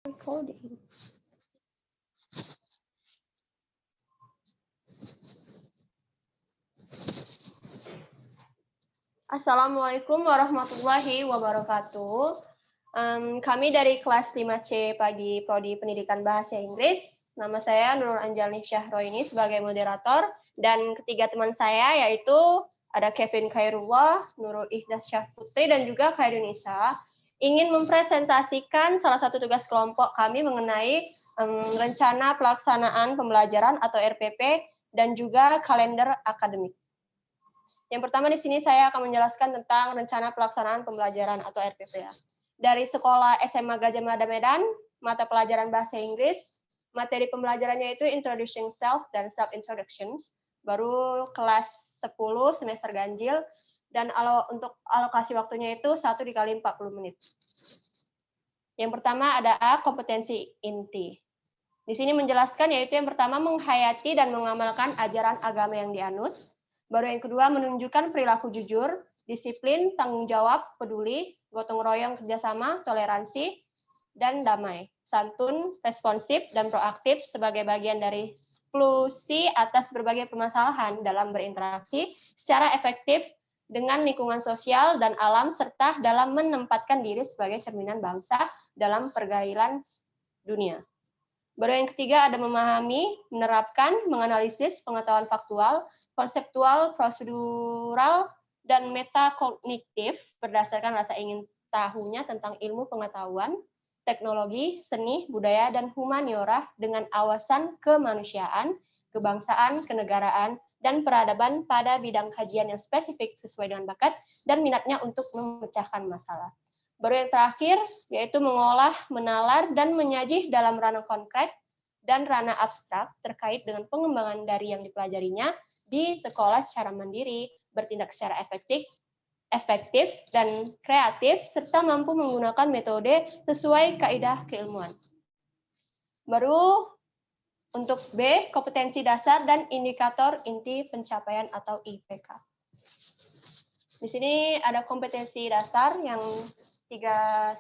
Recording. Assalamualaikum warahmatullahi wabarakatuh. Kami dari kelas 5C Pagi Prodi Pendidikan Bahasa Inggris. Nama saya Nurul Anjalni Syahroini sebagai moderator. Dan ketiga teman saya yaitu ada Kevin Khairullah, Nurul Ihdah Syahputri, dan juga Khairunisa. Ingin mempresentasikan salah satu tugas kelompok kami mengenai rencana pelaksanaan pembelajaran atau RPP dan juga kalender akademik. Yang pertama di sini saya akan menjelaskan tentang rencana pelaksanaan pembelajaran atau RPP ya. Dari sekolah SMA Gajah Mada Medan, mata pelajaran bahasa Inggris, materi pembelajarannya itu Introducing Self dan Self Introductions, baru kelas 10 semester ganjil, dan untuk alokasi waktunya itu 1 dikali 40 menit. Yang pertama ada A, kompetensi inti. Di sini menjelaskan yaitu yang pertama menghayati dan mengamalkan ajaran agama yang dianut. Baru yang kedua menunjukkan perilaku jujur, disiplin, tanggung jawab, peduli, gotong royong, kerjasama, toleransi, dan damai. Santun, responsif, dan proaktif sebagai bagian dari solusi atas berbagai permasalahan dalam berinteraksi secara efektif dengan lingkungan sosial dan alam, serta dalam menempatkan diri sebagai cerminan bangsa dalam pergaulan dunia. Baru yang ketiga ada memahami, menerapkan, menganalisis pengetahuan faktual, konseptual, prosedural, dan metakognitif berdasarkan rasa ingin tahunya tentang ilmu pengetahuan, teknologi, seni, budaya, dan humaniora dengan awasan kemanusiaan, kebangsaan, kenegaraan, dan peradaban pada bidang kajian yang spesifik sesuai dengan bakat dan minatnya untuk memecahkan masalah. Baru yang terakhir, yaitu mengolah, menalar, dan menyaji dalam ranah konkret dan ranah abstrak terkait dengan pengembangan dari yang dipelajarinya di sekolah secara mandiri, bertindak secara efektif dan kreatif, serta mampu menggunakan metode sesuai kaidah keilmuan. Baru untuk B, kompetensi dasar dan indikator inti pencapaian atau IPK. Di sini ada kompetensi dasar yang 31,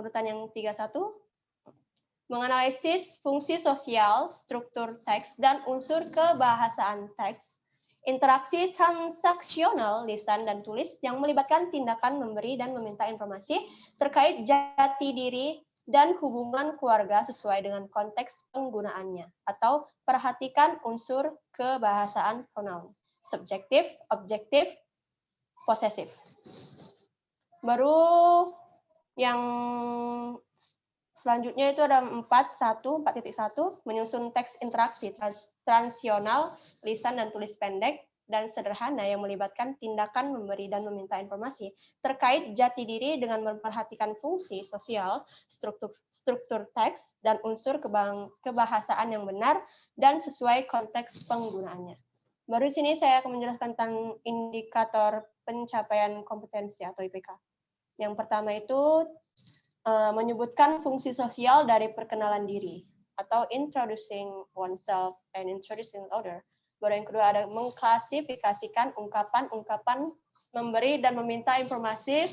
urutan yang 31, menganalisis fungsi sosial, struktur teks, dan unsur kebahasaan teks, interaksi transaksional lisan dan tulis yang melibatkan tindakan memberi dan meminta informasi terkait jati diri dan hubungan keluarga sesuai dengan konteks penggunaannya, atau perhatikan unsur kebahasaan pronoun, subjektif, objektif, posesif. Baru yang selanjutnya itu ada 4.1, menyusun teks interaksi transional, lisan dan tulis pendek dan sederhana yang melibatkan tindakan memberi dan meminta informasi terkait jati diri dengan memperhatikan fungsi sosial, struktur teks, dan unsur kebahasaan yang benar dan sesuai konteks penggunaannya. Baru di sini saya akan menjelaskan tentang indikator pencapaian kompetensi atau IPK. Yang pertama itu menyebutkan fungsi sosial dari perkenalan diri atau introducing oneself and introducing other. Baru yang kedua ada mengklasifikasikan ungkapan-ungkapan memberi dan meminta informasi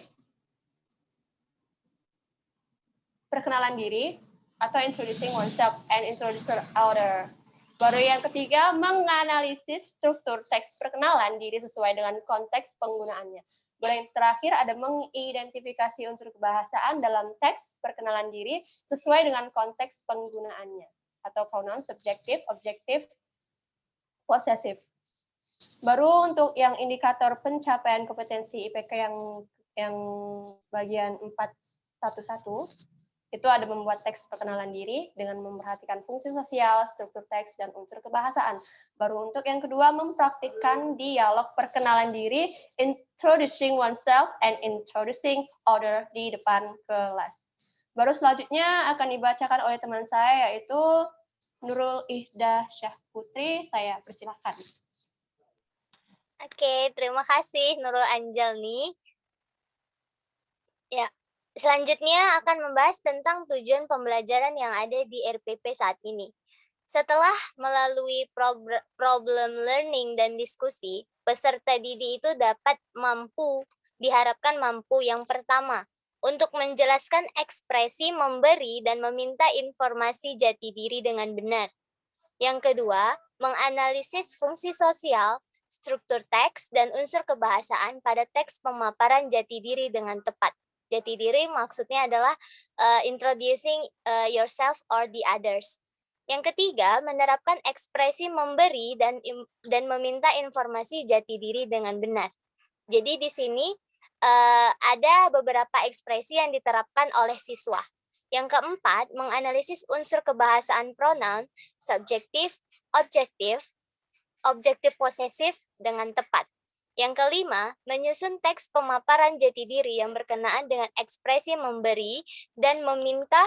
perkenalan diri atau introducing oneself and introducing other. Baru yang ketiga, menganalisis struktur teks perkenalan diri sesuai dengan konteks penggunaannya. Baru yang terakhir ada mengidentifikasi unsur kebahasaan dalam teks perkenalan diri sesuai dengan konteks penggunaannya atau pronoun subjektif, objektif, posesif. Baru untuk yang indikator pencapaian kompetensi IPK yang bagian 4.1.1 itu ada membuat teks perkenalan diri dengan memperhatikan fungsi sosial, struktur teks, dan unsur kebahasaan. Baru untuk yang kedua, mempraktikkan dialog perkenalan diri, introducing oneself and introducing other di depan kelas. Baru selanjutnya akan dibacakan oleh teman saya, yaitu Nurul Ihdah Syahputri. Saya persilahkan. Oke, terima kasih Nurul Anjalni. Ya. Selanjutnya akan membahas tentang tujuan pembelajaran yang ada di RPP saat ini. Setelah melalui problem learning dan diskusi, peserta didik itu diharapkan mampu yang pertama, untuk menjelaskan ekspresi memberi dan meminta informasi jati diri dengan benar. Yang kedua, menganalisis fungsi sosial, struktur teks, dan unsur kebahasaan pada teks pemaparan jati diri dengan tepat. Jati diri maksudnya adalah introducing yourself or the others. Yang ketiga, menerapkan ekspresi memberi dan meminta informasi jati diri dengan benar. Jadi di sini ada beberapa ekspresi yang diterapkan oleh siswa. Yang keempat, menganalisis unsur kebahasaan pronoun, subjektif, objektif, objektif posesif dengan tepat. Yang kelima, menyusun teks pemaparan jati diri yang berkenaan dengan ekspresi memberi dan meminta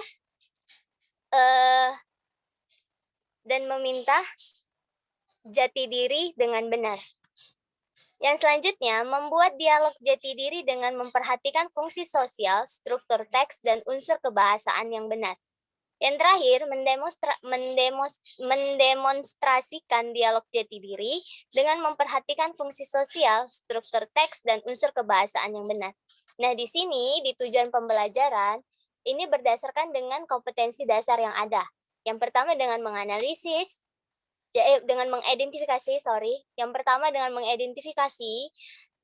jati diri dengan benar. Yang selanjutnya, membuat dialog jati diri dengan memperhatikan fungsi sosial, struktur teks, dan unsur kebahasaan yang benar. Yang terakhir, mendemonstrasikan dialog jati diri dengan memperhatikan fungsi sosial, struktur teks, dan unsur kebahasaan yang benar. Nah, di sini, di tujuan pembelajaran, ini berdasarkan dengan kompetensi dasar yang ada. Yang pertama dengan mengidentifikasi. Yang pertama dengan mengidentifikasi.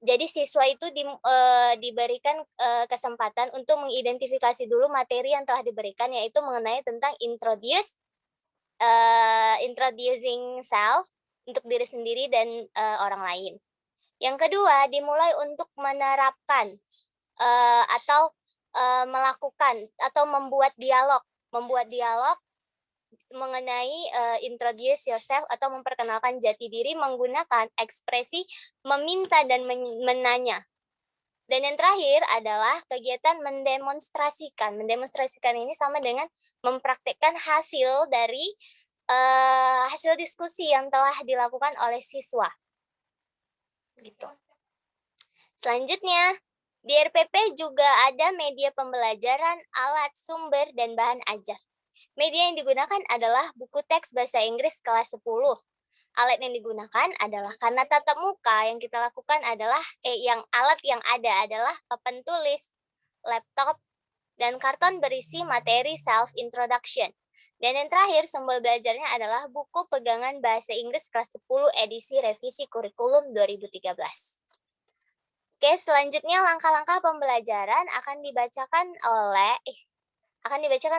Jadi siswa itu diberikan kesempatan untuk mengidentifikasi dulu materi yang telah diberikan, yaitu mengenai tentang introducing self untuk diri sendiri dan orang lain. Yang kedua, dimulai untuk menerapkan atau melakukan atau membuat dialog mengenai introduce yourself atau memperkenalkan jati diri menggunakan ekspresi meminta dan menanya. Dan yang terakhir adalah kegiatan mendemonstrasikan. Mendemonstrasikan ini sama dengan mempraktikkan hasil dari hasil diskusi yang telah dilakukan oleh siswa. Gitu. Selanjutnya, di RPP juga ada media pembelajaran, alat, sumber, dan bahan ajar. Media yang digunakan adalah buku teks bahasa Inggris kelas 10. Alat yang digunakan adalah karena tatap muka, yang kita lakukan adalah alat yang ada adalah papan tulis, laptop, dan karton berisi materi self introduction. Dan yang terakhir, sumber belajarnya adalah buku pegangan bahasa Inggris kelas 10 edisi revisi kurikulum 2013. Oke, selanjutnya langkah-langkah pembelajaran akan dibacakan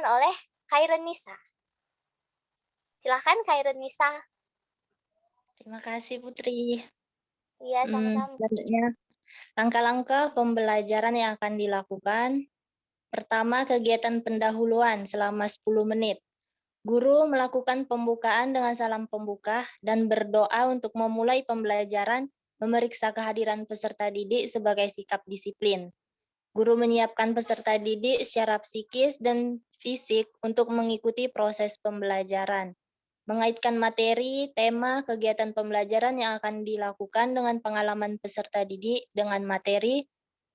oleh Khairun Nisa. Silahkan Khairun Nisa. Terima kasih Putri. Iya, sama-sama. Selanjutnya, langkah-langkah pembelajaran yang akan dilakukan. Pertama, kegiatan pendahuluan selama 10 menit. Guru melakukan pembukaan dengan salam pembuka dan berdoa untuk memulai pembelajaran, memeriksa kehadiran peserta didik sebagai sikap disiplin. Guru menyiapkan peserta didik secara psikis dan fisik untuk mengikuti proses pembelajaran. Mengaitkan materi, tema, kegiatan pembelajaran yang akan dilakukan dengan pengalaman peserta didik dengan materi,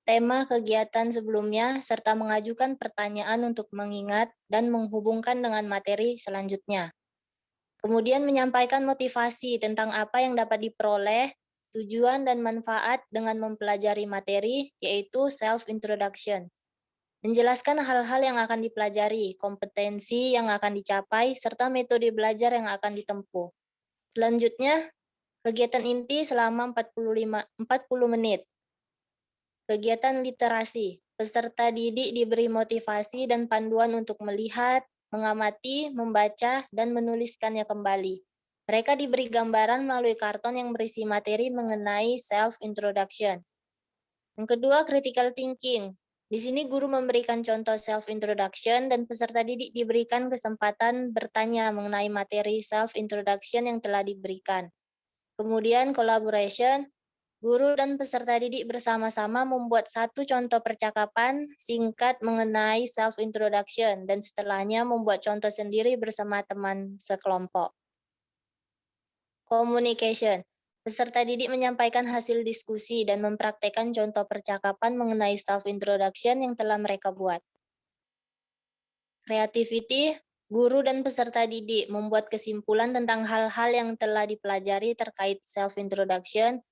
tema kegiatan sebelumnya, serta mengajukan pertanyaan untuk mengingat dan menghubungkan dengan materi selanjutnya. Kemudian menyampaikan motivasi tentang apa yang dapat diperoleh, tujuan dan manfaat dengan mempelajari materi, yaitu self-introduction. Menjelaskan hal-hal yang akan dipelajari, kompetensi yang akan dicapai, serta metode belajar yang akan ditempuh. Selanjutnya, kegiatan inti selama 40 menit. Kegiatan literasi. Peserta didik diberi motivasi dan panduan untuk melihat, mengamati, membaca, dan menuliskannya kembali. Mereka diberi gambaran melalui karton yang berisi materi mengenai self-introduction. Yang kedua, critical thinking. Di sini guru memberikan contoh self-introduction dan peserta didik diberikan kesempatan bertanya mengenai materi self-introduction yang telah diberikan. Kemudian collaboration, guru dan peserta didik bersama-sama membuat satu contoh percakapan singkat mengenai self-introduction dan setelahnya membuat contoh sendiri bersama teman sekelompok. Communication. Peserta didik menyampaikan hasil diskusi dan mempraktekkan contoh percakapan mengenai self-introduction yang telah mereka buat. Creativity, guru dan peserta didik membuat kesimpulan tentang hal-hal yang telah dipelajari terkait self-introduction.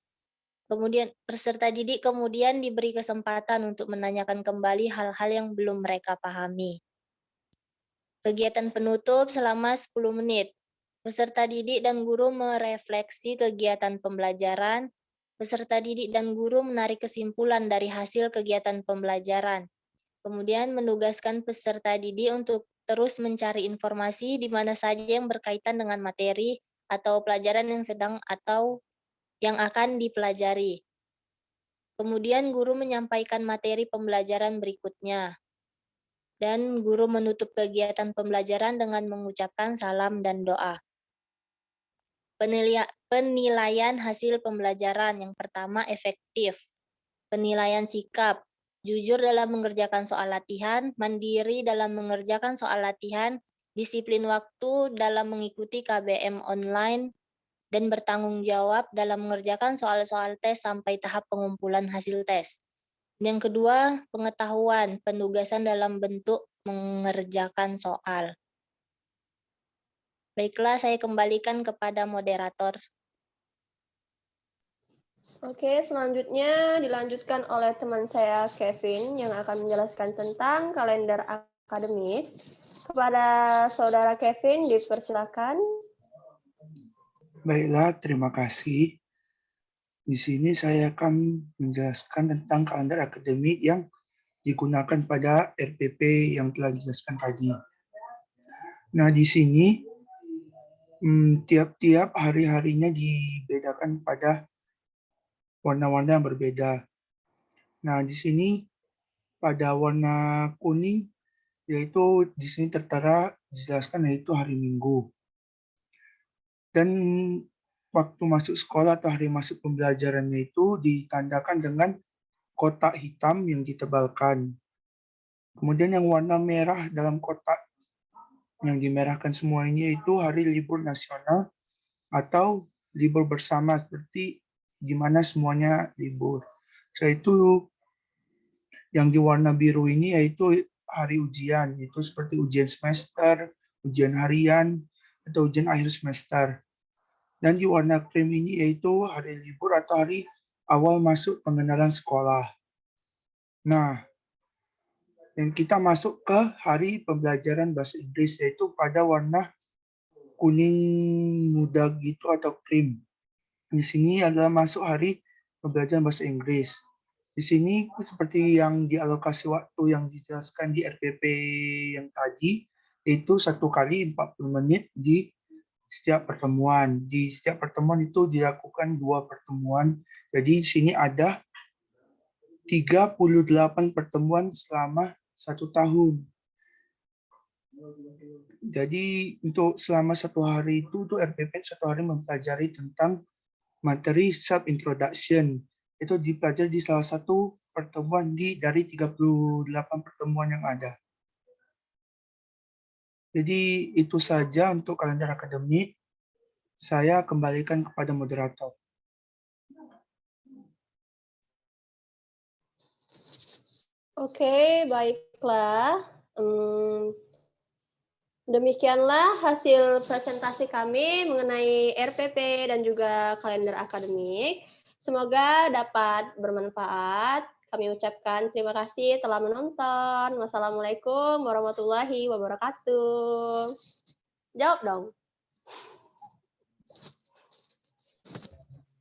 Kemudian peserta didik kemudian diberi kesempatan untuk menanyakan kembali hal-hal yang belum mereka pahami. Kegiatan penutup selama 10 menit. Peserta didik dan guru merefleksi kegiatan pembelajaran. Peserta didik dan guru menarik kesimpulan dari hasil kegiatan pembelajaran. Kemudian menugaskan peserta didik untuk terus mencari informasi di mana saja yang berkaitan dengan materi atau pelajaran yang sedang atau yang akan dipelajari. Kemudian guru menyampaikan materi pembelajaran berikutnya. Dan guru menutup kegiatan pembelajaran dengan mengucapkan salam dan doa. Penilaian hasil pembelajaran yang pertama efektif. Penilaian sikap, jujur dalam mengerjakan soal latihan, mandiri dalam mengerjakan soal latihan, disiplin waktu dalam mengikuti KBM online, dan bertanggung jawab dalam mengerjakan soal-soal tes sampai tahap pengumpulan hasil tes. Yang kedua, pengetahuan, penugasan dalam bentuk mengerjakan soal. Baiklah, saya kembalikan kepada moderator. Oke, selanjutnya dilanjutkan oleh teman saya Kevin yang akan menjelaskan tentang kalender akademik. Kepada saudara Kevin, dipersilakan. Baiklah, terima kasih. Di sini saya akan menjelaskan tentang kalender akademik yang digunakan pada RPP yang telah dijelaskan tadi. Nah, di sini tiap-tiap hari-harinya dibedakan pada warna-warna yang berbeda. Nah, di sini pada warna kuning yaitu di sini tertera dijelaskan yaitu hari Minggu. Dan waktu masuk sekolah atau hari masuk pembelajarannya itu ditandakan dengan kotak hitam yang ditebalkan. Kemudian yang warna merah dalam kotak yang dimerahkan semua ini yaitu hari libur nasional atau libur bersama seperti di mana semuanya libur. Setelah itu yang di warna biru ini yaitu hari ujian, yaitu seperti ujian semester, ujian harian, atau ujian akhir semester. Dan di warna krim ini yaitu hari libur atau hari awal masuk pengenalan sekolah. Nah, dan kita masuk ke hari pembelajaran bahasa Inggris yaitu pada warna kuning muda gitu atau krim. Di sini adalah masuk hari pembelajaran bahasa Inggris. Di sini seperti yang dialokasi waktu yang dijelaskan di RPP yang tadi, itu 1 kali 40 menit di setiap pertemuan. Di setiap pertemuan itu dilakukan 2 pertemuan. Jadi di sini ada 38 pertemuan selama 1 tahun. Jadi untuk selama 1 hari itu RPP 1 hari mempelajari tentang materi self introduction. Itu dipelajari di salah satu pertemuan dari 38 pertemuan yang ada. Jadi itu saja untuk kalender akademik. Saya kembalikan kepada moderator. Oke, baiklah. Demikianlah hasil presentasi kami mengenai RPP dan juga kalender akademik. Semoga dapat bermanfaat. Kami ucapkan terima kasih telah menonton. Wassalamualaikum warahmatullahi wabarakatuh. Jawab dong.